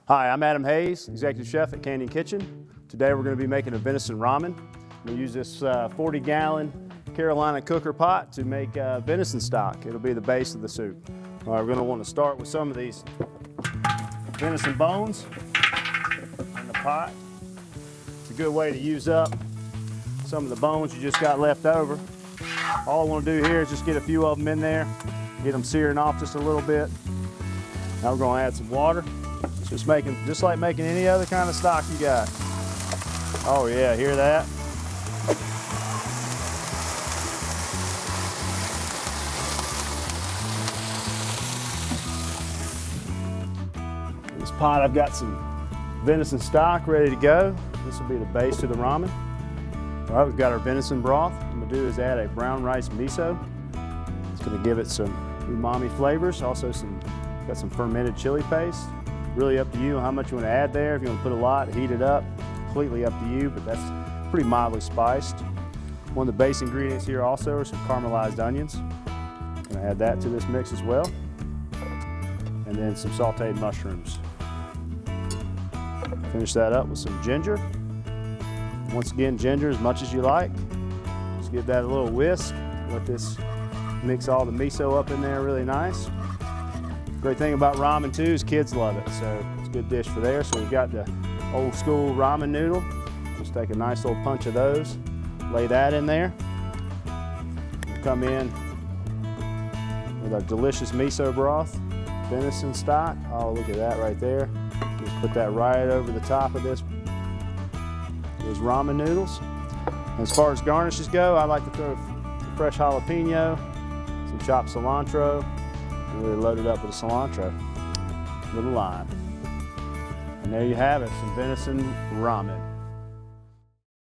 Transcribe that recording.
Hi, I'm Adam Hayes, Executive Chef at Canyon Kitchen. Today we're going to be making a venison ramen. We'll use this 40-gallon Carolina cooker pot to make venison stock. It'll be the base of the soup. All right, we're going to want to start with some of these venison bones in the pot. It's a good way to use up some of the bones you just got left over. All I want to do here is just get a few of them in there, get them searing off just a little bit. Now we're going to add some water. Just like making any other kind of stock you got. Oh yeah, hear that? In this pot I've got some venison stock ready to go. This will be the base to the ramen. All right, we've got our venison broth. What I'm gonna do is add a brown rice miso. It's gonna give it some umami flavors. Also got some fermented chili paste. Really up to you how much you want to add there. If you want to put a lot, heat it up. Completely up to you, but that's pretty mildly spiced. One of the base ingredients here also are some caramelized onions. I'm going to add that to this mix as well. And then some sauteed mushrooms. Finish that up with some ginger. Once again, ginger as much as you like. Just give that a little whisk. Let this mix all the miso up in there really nice. Great thing about ramen too is kids love it, so it's a good dish for there. So we've got the old school ramen noodle. Just take a nice little punch of those, lay that in there. We'll come in with our delicious miso broth, venison stock. Oh, look at that right there. Just put that right over the top of those ramen noodles. As far as garnishes go, I like to throw some fresh jalapeno, some chopped cilantro, and really load it up with a cilantro, a little lime. And there you have it, some venison ramen.